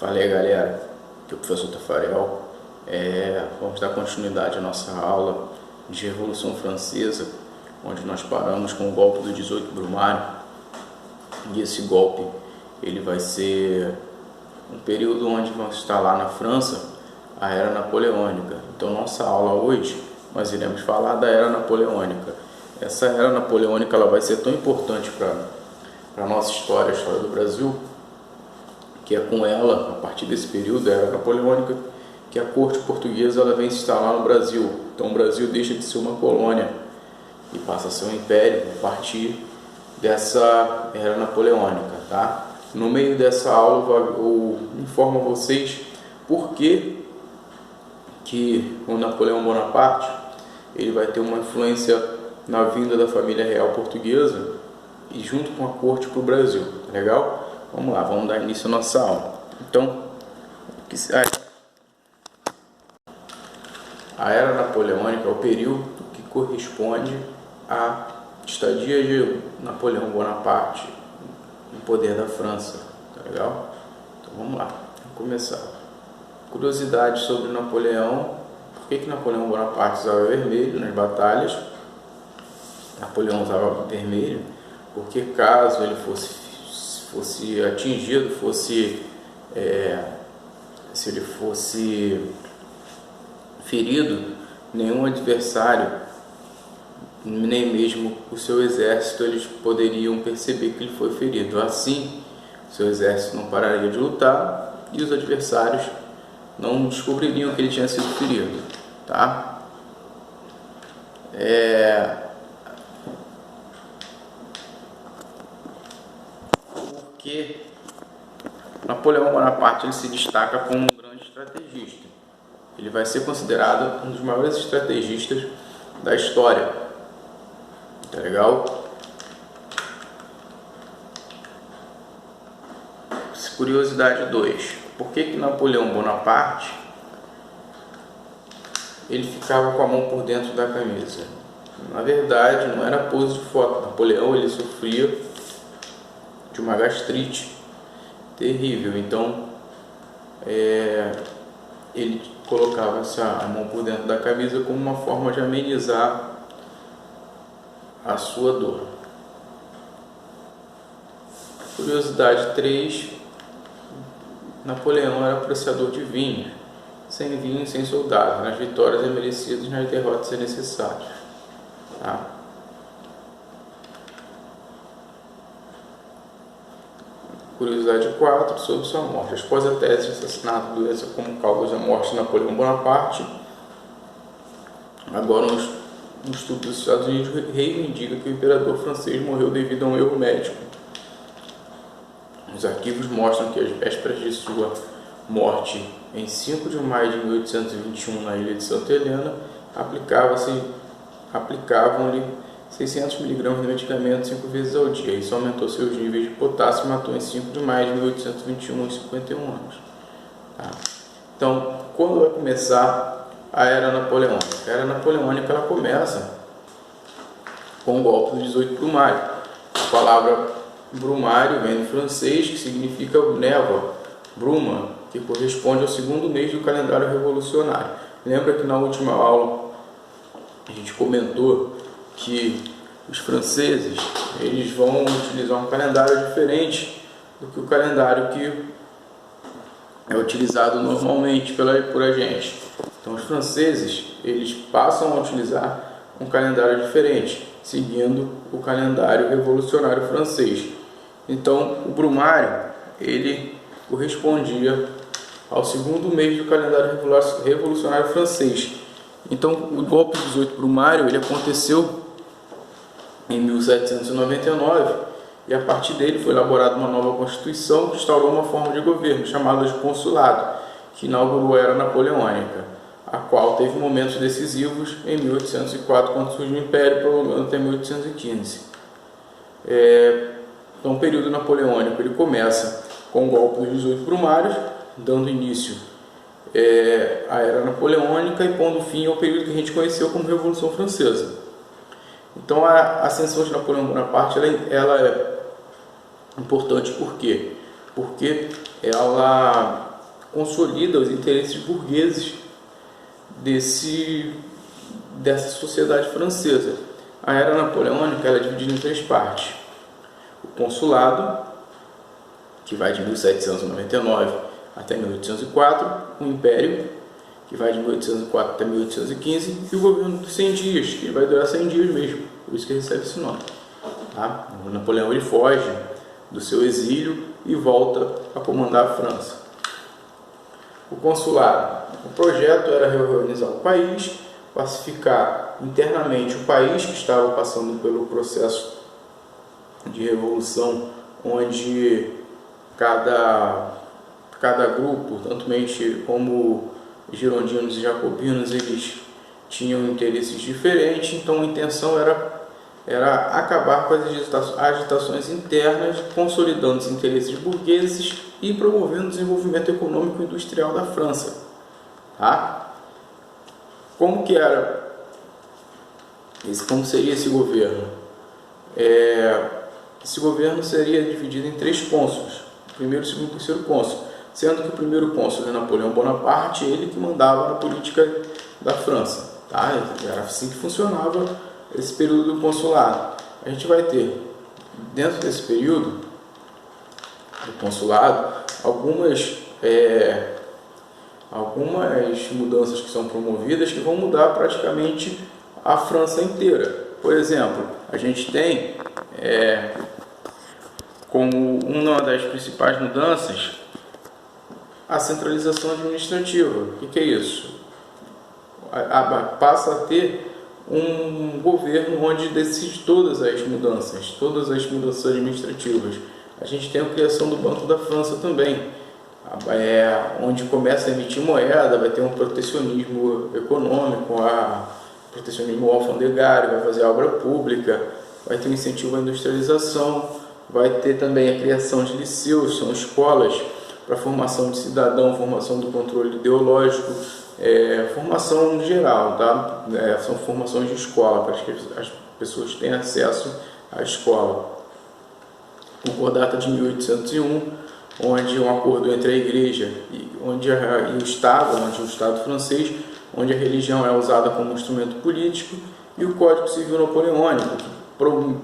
Fala aí, galera, aqui é o professor Tafarel. Vamos dar continuidade à nossa aula de Revolução Francesa, onde nós paramos com o golpe do 18 Brumário. E esse golpe ele vai ser um período onde vamos estar lá na França a Era Napoleônica. Então nossa aula hoje nós iremos falar da Era Napoleônica. Essa Era Napoleônica ela vai ser tão importante para a nossa história, a história do Brasil, que é com ela, a partir desse período da Era Napoleônica, que a corte portuguesa ela vem se instalar no Brasil. Então o Brasil deixa de ser uma colônia e passa a ser um império a partir dessa Era Napoleônica, tá? No meio dessa aula eu informo a vocês por que o Napoleão Bonaparte ele vai ter uma influência na vinda da família real portuguesa e junto com a corte para o Brasil, tá legal? Vamos lá, vamos dar início à nossa aula. Então, a Era Napoleônica é o período que corresponde à estadia de Napoleão Bonaparte no poder da França, tá legal? Então vamos lá, vamos começar. Curiosidade sobre Napoleão: por que Napoleão Bonaparte usava vermelho nas batalhas? Napoleão usava vermelho porque caso ele fosse atingido, se ele fosse ferido, nenhum adversário, nem mesmo o seu exército, eles poderiam perceber que ele foi ferido. Assim, o seu exército não pararia de lutar e os adversários não descobririam que ele tinha sido ferido, tá? Porque Napoleão Bonaparte ele se destaca como um grande estrategista. Ele vai ser considerado um dos maiores estrategistas da história. Tá legal? Curiosidade 2. Por que Napoleão Bonaparte ele ficava com a mão por dentro da camisa? Na verdade, não era pose de foto. Napoleão ele sofria de uma gastrite terrível, então ele colocava a mão por dentro da camisa como uma forma de amenizar a sua dor. Curiosidade 3. Napoleão era apreciador de vinho. Sem vinho, sem soldado. Nas vitórias é merecido, nas derrotas é necessário. Tá? Curiosidade 4 sobre sua morte. Após a tese de assassinato, doença como causa da morte de Napoleão Bonaparte, agora um estudo dos Estados Unidos reivindica que o imperador francês morreu devido a um erro médico. Os arquivos mostram que às vésperas de sua morte, em 5 de maio de 1821, na ilha de Santa Helena, aplicavam-lhe 600 mg de medicamento 5 vezes ao dia. Isso aumentou seus níveis de potássio e matou em 5 de maio de 1821, aos 51 anos. Tá? Então, quando vai começar a Era Napoleônica? A Era Napoleônica ela começa com o golpe do 18 Brumário. A palavra Brumário vem do francês, que significa névoa, bruma, que corresponde ao segundo mês do calendário revolucionário. Lembra que na última aula a gente comentou que os franceses eles vão utilizar um calendário diferente do que o calendário que é utilizado normalmente por a gente. Então os franceses eles passam a utilizar um calendário diferente, seguindo o calendário revolucionário francês. Então o Brumário ele correspondia ao segundo mês do calendário revolucionário francês. Então o golpe do 18 Brumário ele aconteceu em 1799 e a partir dele foi elaborada uma nova constituição que instaurou uma forma de governo chamada de consulado, que inaugurou a Era Napoleônica, a qual teve momentos decisivos em 1804, quando surgiu o Império, prolongando até 1815. Então o período napoleônico ele começa com o golpe dos 18 Brumários, dando início à Era Napoleônica e pondo fim ao período que a gente conheceu como Revolução Francesa. Então a ascensão de Napoleão Bonaparte ela é importante por quê? Porque ela consolida os interesses burgueses dessa sociedade francesa. A era napoleônica ela é dividida em 3 partes. O consulado, que vai de 1799 até 1804, o Império, que vai de 1804 até 1815, e o governo dos 100 dias, que vai durar 100 dias mesmo, por isso que recebe esse nome. Tá? O Napoleão ele foge do seu exílio e volta a comandar a França. O consulado, o projeto era reorganizar o país, pacificar internamente o país, que estava passando pelo processo de revolução, onde cada grupo, tanto como girondinos e jacobinos, eles tinham interesses diferentes. Então a intenção era acabar com as agitações internas, consolidando os interesses burgueses e promovendo o desenvolvimento econômico e industrial da França. Tá? Como seria esse governo? Esse governo seria dividido em 3 cônsules, primeiro, segundo e terceiro cônsul, sendo que o primeiro cônsul é Napoleão Bonaparte, ele que mandava na política da França. Tá? Era assim que funcionava esse período do consulado. A gente vai ter, dentro desse período do consulado, algumas mudanças que são promovidas que vão mudar praticamente a França inteira. Por exemplo, a gente tem como uma das principais mudanças a centralização administrativa. O que é isso? Passa a ter um governo onde decide todas as mudanças administrativas. A gente tem a criação do Banco da França também, onde começa a emitir moeda, vai ter um protecionismo econômico, protecionismo alfandegário, vai fazer obra pública, vai ter um incentivo à industrialização, vai ter também a criação de liceus, são escolas para formação de cidadão, formação do controle ideológico, formação geral, tá? São formações de escola, para que as pessoas tenham acesso à escola. O Concordato de 1801, onde um acordo entre a Igreja e o Estado francês, onde a religião é usada como instrumento político, e o Código Civil Napoleônico, que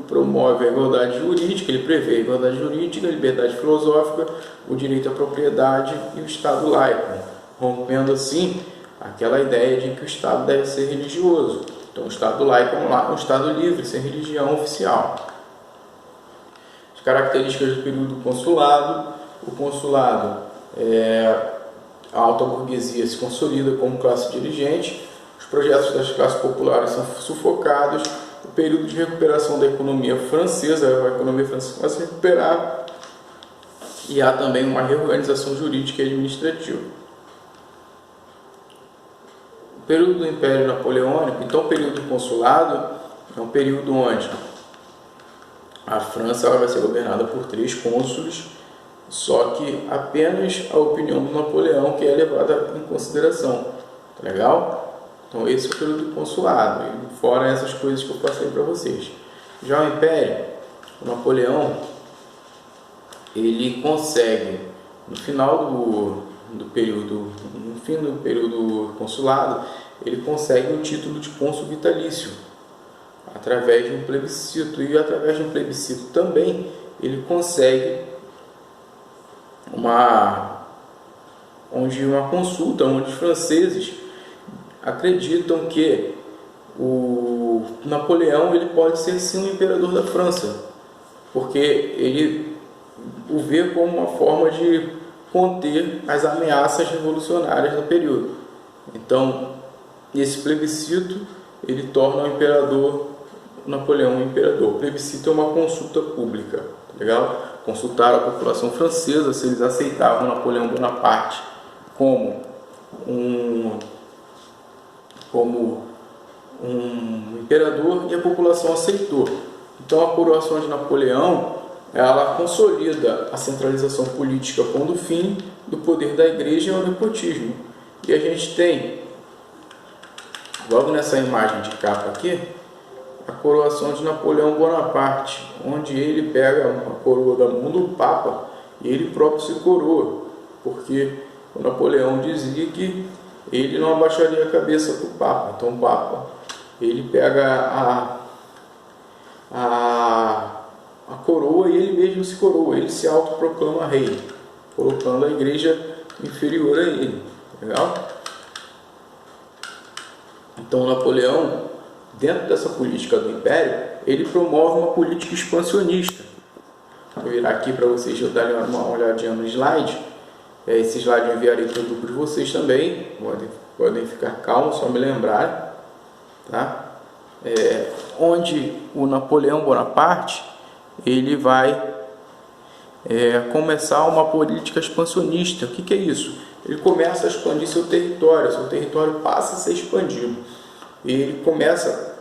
promove a igualdade jurídica, ele prevê a igualdade jurídica, a liberdade filosófica, o direito à propriedade e o Estado laico, rompendo assim aquela ideia de que o Estado deve ser religioso. Então o Estado laico é um Estado livre, sem religião oficial. As características do período do consulado: o consulado, a alta burguesia se consolida como classe dirigente, os projetos das classes populares são sufocados, o período de recuperação da economia francesa, a economia francesa vai se recuperar, e há também uma reorganização jurídica e administrativa. O período do Império Napoleônico, então o período do consulado, é um período onde a França vai ser governada por 3 cônsules, só que apenas a opinião do Napoleão que é levada em consideração. Tá legal? Então esse é o período do consulado, fora essas coisas que eu passei para vocês. Já o Império, o Napoleão, ele consegue, no fim do período consulado, ele consegue o título de cônsul vitalício, através de um plebiscito, e através de um plebiscito também ele consegue uma consulta, onde os franceses acreditam que o Napoleão ele pode ser sim o imperador da França, porque ele o vê como uma forma de conter as ameaças revolucionárias do período. Então, esse plebiscito ele torna o imperador Napoleão um imperador. O plebiscito é uma consulta pública, tá legal? Consultaram a população francesa se eles aceitavam Napoleão Bonaparte como um imperador, e a população aceitou. Então a coroação de Napoleão ela consolida a centralização política, pondo fim do poder da Igreja ao nepotismo. E a gente tem, logo nessa imagem de capa aqui, a coroação de Napoleão Bonaparte, onde ele pega a coroa da mão do Papa e ele próprio se coroa, porque o Napoleão dizia que ele não abaixaria a cabeça para o Papa. Então o Papa, ele pega a coroa e ele mesmo se coroa, ele se autoproclama rei, colocando a igreja inferior a ele. Legal? Então Napoleão, dentro dessa política do Império, ele promove uma política expansionista. Vou virar aqui para vocês darem uma olhadinha no slide. Esse slide eu enviarei para o grupo de vocês também. Podem ficar calmos, só me lembrar. Tá? Onde o Napoleão Bonaparte ele vai começar uma política expansionista. O que é isso? Ele começa a expandir seu território passa a ser expandido. Ele começa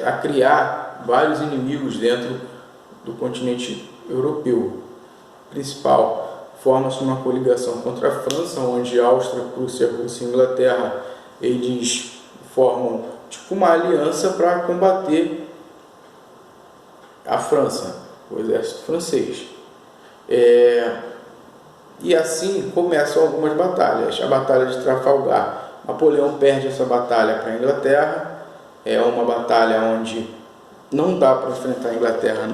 a criar vários inimigos dentro do continente europeu. Principal, forma-se uma coligação contra a França, onde Áustria, Prússia, Rússia e Inglaterra eles formam tipo uma aliança para combater a França, o exército francês. E assim começam algumas batalhas. A Batalha de Trafalgar, Napoleão perde essa batalha para a Inglaterra. É uma batalha onde não dá para enfrentar a Inglaterra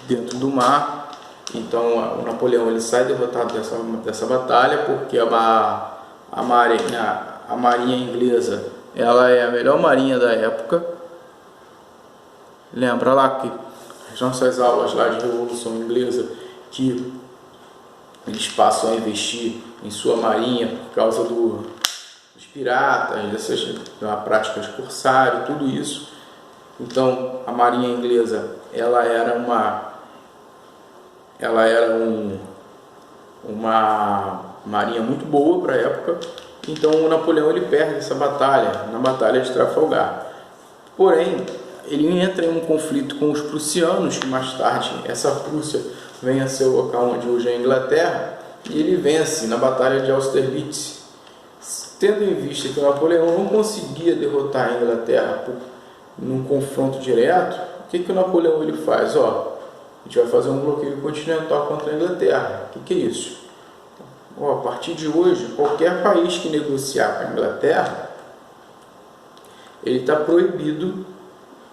dentro do mar. Então o Napoleão ele sai derrotado dessa batalha, porque a marinha inglesa ela é a melhor marinha da época. Lembra lá que as nossas aulas lá de Revolução Inglesa, que eles passam a investir em sua marinha por causa dos piratas, da prática de corsário, tudo isso. Então a marinha inglesa ela era uma marinha muito boa para a época. Então o Napoleão ele perde essa batalha na Batalha de Trafalgar. Porém, ele entra em um conflito com os prussianos, que mais tarde essa Prússia vem a ser o local onde hoje é a Inglaterra, e ele vence na Batalha de Austerlitz. Tendo em vista que o Napoleão não conseguia derrotar a Inglaterra num confronto direto, o que o Napoleão ele faz? A gente vai fazer um bloqueio continental contra a Inglaterra. O que é isso? A partir de hoje, qualquer país que negociar com a Inglaterra, ele está proibido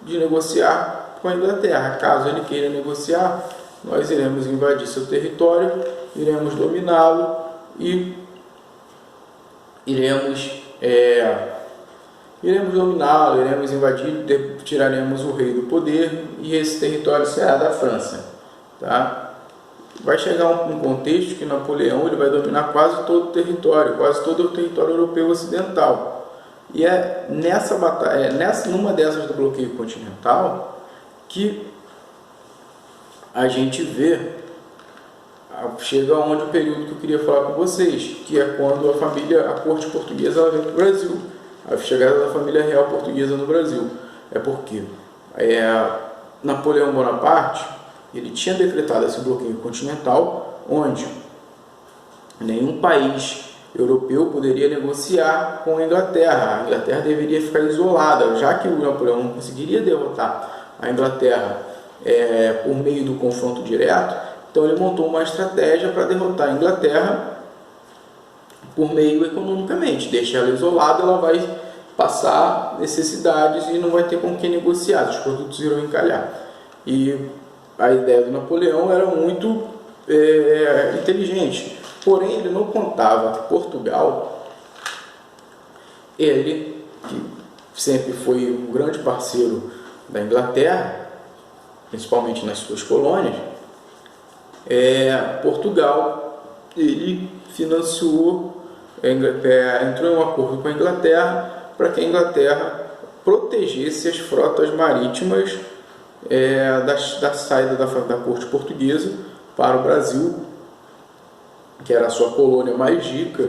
de negociar com a Inglaterra. Caso ele queira negociar, nós iremos invadir seu território, iremos dominá-lo e iremos invadir, tiraremos o rei do poder e esse território será da França. Tá? Vai chegar um contexto que Napoleão ele vai dominar quase todo o território europeu ocidental. E é nessa batalha, numa dessas do bloqueio continental, que a gente chega onde o período que eu queria falar com vocês, que é quando a corte portuguesa ela vem para o Brasil, a chegada da família real portuguesa no Brasil. É porque Napoleão Bonaparte ele tinha decretado esse bloqueio continental, onde nenhum país europeu poderia negociar com a Inglaterra. A Inglaterra deveria ficar isolada, já que o Napoleão não conseguiria derrotar a Inglaterra por meio do confronto direto. Então ele montou uma estratégia para derrotar a Inglaterra por meio economicamente. Deixa ela isolada, ela vai passar necessidades e não vai ter com quem negociar, os produtos irão encalhar. E a ideia do Napoleão era muito inteligente. Porém, ele não contava que Portugal, ele, que sempre foi um grande parceiro da Inglaterra, principalmente nas suas colônias, Portugal, ele financiou, entrou em um acordo com a Inglaterra para que a Inglaterra protegesse as frotas marítimas da saída da corte portuguesa para o Brasil, que era a sua colônia mais rica.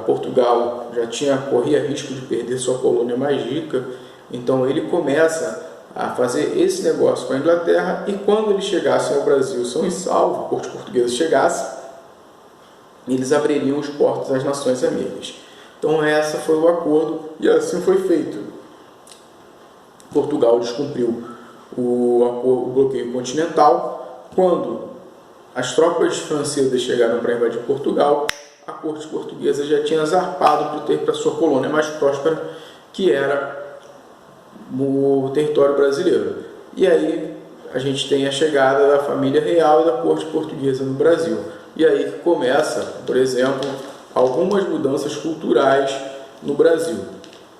Portugal já corria risco de perder sua colônia mais rica, então ele começa a fazer esse negócio com a Inglaterra, e quando eles chegassem ao Brasil são e salvo, a corte portuguesa chegasse, eles abririam os portos às nações amigas. Então esse foi o acordo e assim foi feito. Portugal descumpriu o bloqueio continental. Quando as tropas francesas chegaram para invadir Portugal, a corte portuguesa já tinha zarpado para sua colônia mais próspera, que era o território brasileiro. E aí a gente tem a chegada da família real e da corte portuguesa no Brasil. E aí começa, por exemplo, algumas mudanças culturais no Brasil.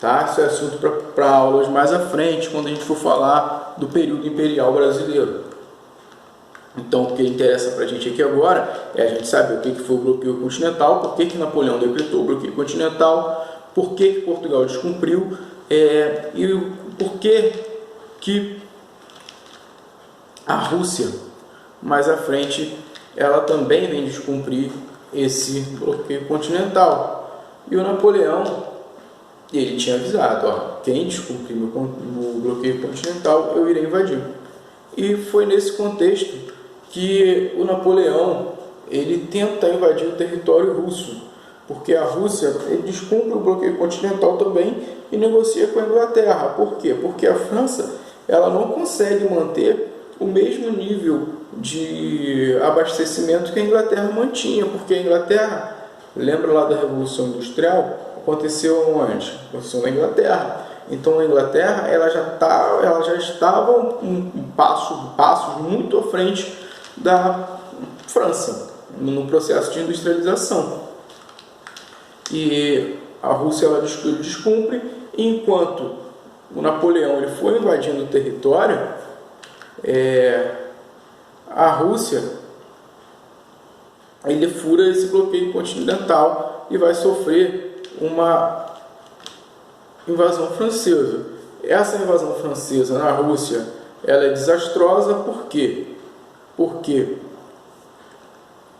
Tá? Isso é assunto para aulas mais à frente, quando a gente for falar do período imperial brasileiro. Então, o que interessa para a gente aqui agora é a gente saber o que foi o bloqueio continental, por que Napoleão decretou o bloqueio continental, por que Portugal descumpriu e por que a Rússia, mais à frente, ela também vem descumprir esse bloqueio continental. E o Napoleão, ele tinha avisado, quem descumprir o bloqueio continental, eu irei invadir. E foi nesse contexto que o Napoleão ele tenta invadir o território russo, porque a Rússia ele descumpre o bloqueio continental também e negocia com a Inglaterra. Por quê? Porque a França ela não consegue manter o mesmo nível de abastecimento que a Inglaterra mantinha, porque a Inglaterra, lembra lá da Revolução Industrial, aconteceu onde? Aconteceu na Inglaterra. Então a Inglaterra ela já estava passos muito à frente da França no processo de industrialização. E a Rússia ela descumpre, enquanto o Napoleão ele foi invadindo o território, a Rússia ele fura esse bloqueio continental e vai sofrer uma invasão francesa. Essa invasão francesa na Rússia ela é desastrosa. Por quê? Porque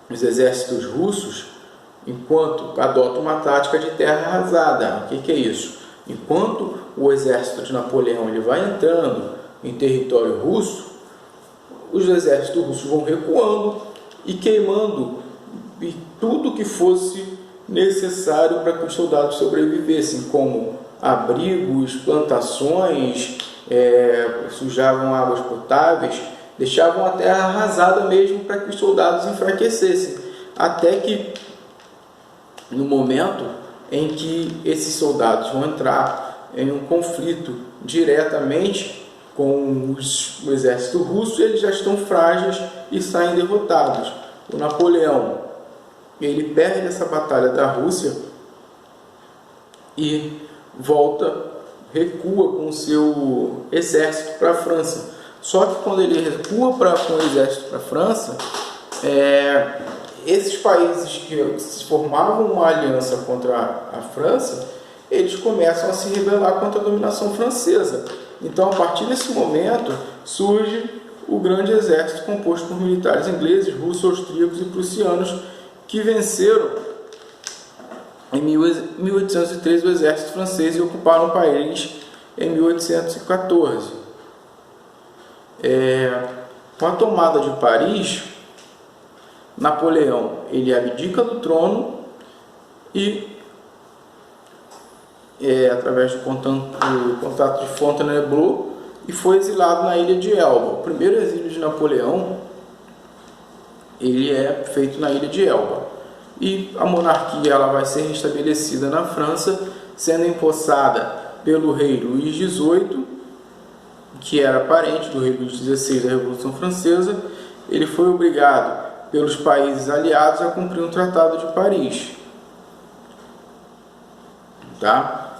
os exércitos russos, enquanto adotam uma tática de terra arrasada. O que é isso? Enquanto o exército de Napoleão ele vai entrando em território russo, os exércitos russos vão recuando e queimando tudo que fosse necessário para que os soldados sobrevivessem, como abrigos, plantações, sujavam águas potáveis, deixavam a terra arrasada mesmo para que os soldados enfraquecessem, até que no momento em que esses soldados vão entrar em um conflito diretamente com o exército russo, eles já estão frágeis e saem derrotados. O Napoleão ele perde essa batalha da Rússia e recua com o seu exército para a França. Só que quando ele recua com o exército para a França, esses países que se formavam uma aliança contra a França, eles começam a se rebelar contra a dominação francesa. Então, a partir desse momento, surge o grande exército composto por militares ingleses, russos, austríacos e prussianos, que venceram em 1803 o exército francês e ocuparam Paris em 1814. Com a tomada de Paris, Napoleão ele abdica do trono e, através do contato de Fontainebleau, e foi exilado na ilha de Elba. O primeiro exílio de Napoleão ele é feito na ilha de Elba. E a monarquia ela vai ser restabelecida na França, sendo empossada pelo rei Luís XVIII, que era parente do rei Luís XVI da Revolução Francesa. Ele foi obrigado pelos países aliados a cumprir um Tratado de Paris. Tá?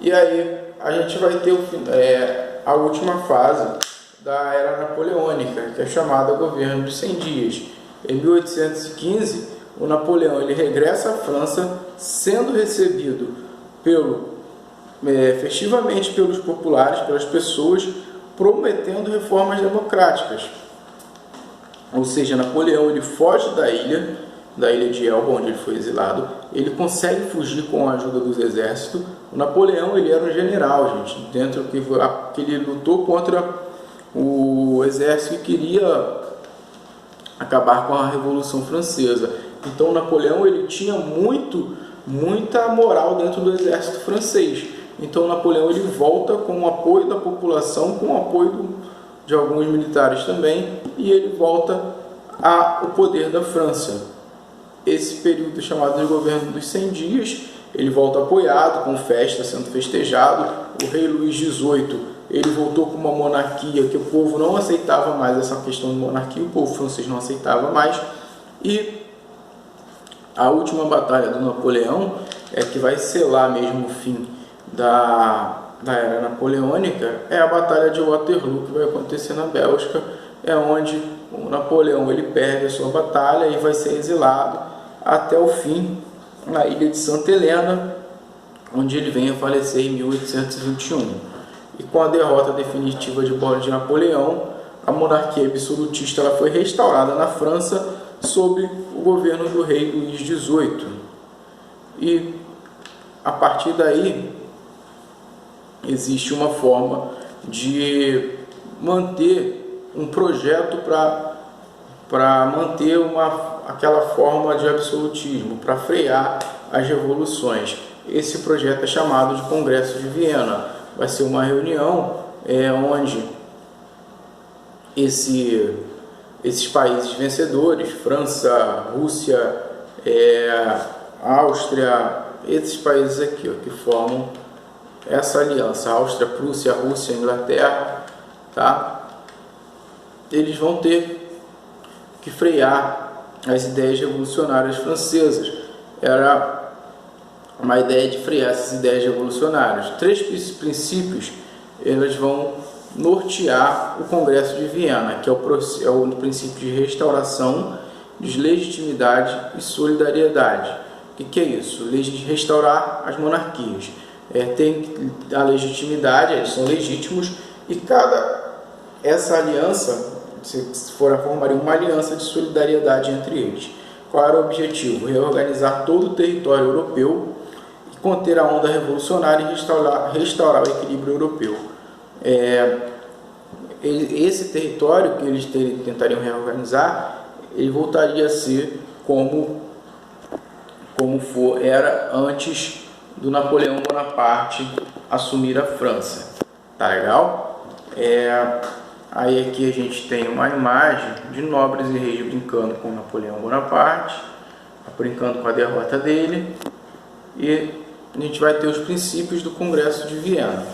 E aí a gente vai ter a última fase da Era Napoleônica, que é chamada Governo de 100 Dias. Em 1815, o Napoleão ele regressa à França, sendo recebido festivamente pelos populares, pelas pessoas, prometendo reformas democráticas. Ou seja, Napoleão ele foge da ilha de Elba, onde ele foi exilado. Ele consegue fugir com a ajuda dos exércitos. O Napoleão ele era um general, gente, dentro que ele lutou contra o exército que queria acabar com a Revolução Francesa. Então Napoleão ele tinha muita moral dentro do exército francês. Então Napoleão ele volta com o apoio da população, com o apoio de alguns militares também, e ele volta ao poder da França. Esse período chamado de governo dos 100 dias, ele volta apoiado, com festa sendo festejado. O rei Luís XVIII, ele voltou com uma monarquia que o povo não aceitava mais, essa questão de monarquia, o povo francês não aceitava mais. E a última batalha do Napoleão é que vai selar mesmo o fim da era napoleônica, é a batalha de Waterloo, que vai acontecer na Bélgica, é onde o Napoleão ele perde a sua batalha e vai ser exilado até o fim na ilha de Santa Helena, onde ele vem a falecer em 1821. E com a derrota definitiva de Napoleão, a monarquia absolutista ela foi restaurada na França sob o governo do rei Luís XVIII. E a partir daí existe uma forma de manter um projeto para manter aquela forma de absolutismo, para frear as revoluções. Esse projeto é chamado de Congresso de Viena. Vai ser uma reunião onde esses países vencedores, França, Rússia, Áustria, esses países aqui que formam essa aliança, Áustria, Prússia, Rússia, Inglaterra, tá? Eles vão ter que frear as ideias revolucionárias francesas. Era uma ideia de frear essas ideias revolucionárias. 3 princípios eles vão nortear o Congresso de Viena, que é o princípio de restauração, de legitimidade e solidariedade. O que é isso? Restaurar as monarquias. Tem a legitimidade, eles são legítimos, e essa aliança, formaria uma aliança de solidariedade entre eles. Qual era o objetivo? Reorganizar todo o território europeu e conter a onda revolucionária e restaurar o equilíbrio europeu. Esse território que eles tentariam reorganizar, ele voltaria a ser como era antes do Napoleão Bonaparte assumir a França. Tá legal? Aí aqui a gente tem uma imagem de nobres e reis brincando com Napoleão Bonaparte, brincando com a derrota dele, e a gente vai ter os princípios do Congresso de Viena.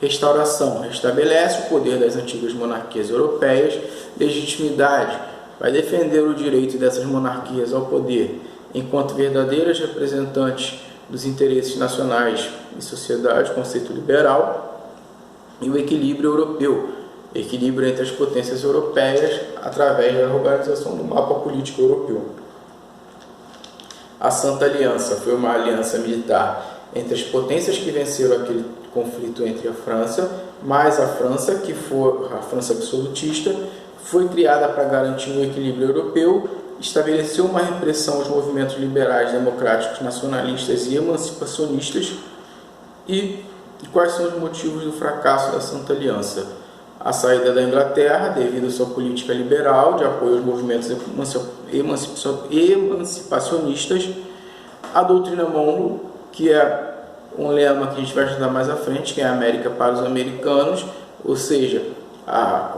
Restauração, restabelece o poder das antigas monarquias europeias. Legitimidade, vai defender o direito dessas monarquias ao poder enquanto verdadeiras representantes dos interesses nacionais e sociedade, conceito liberal. E o equilíbrio europeu, equilíbrio entre as potências europeias através da organização do mapa político europeu. A Santa Aliança foi uma aliança militar entre as potências que venceram aquele conflito entre a França, mais a França, que foi a França absolutista, foi criada para garantir um equilíbrio europeu, estabeleceu uma repressão aos movimentos liberais, democráticos, nacionalistas e emancipacionistas. E quais são os motivos do fracasso da Santa Aliança? A saída da Inglaterra, devido à sua política liberal de apoio aos movimentos emancipacionistas, a doutrina Monroe, que é um lema que a gente vai estudar mais à frente, que é a América para os americanos, ou seja,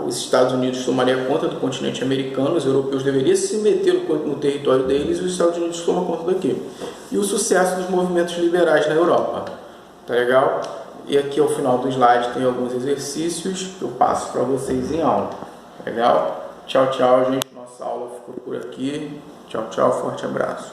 os Estados Unidos tomariam conta do continente americano, os europeus deveriam se meter no território deles e os Estados Unidos tomam conta daqui. E o sucesso dos movimentos liberais na Europa. Tá legal? E aqui ao final do slide tem alguns exercícios que eu passo para vocês em aula. Legal? Tchau, tchau, gente. Nossa aula ficou por aqui. Tchau, tchau. Forte abraço.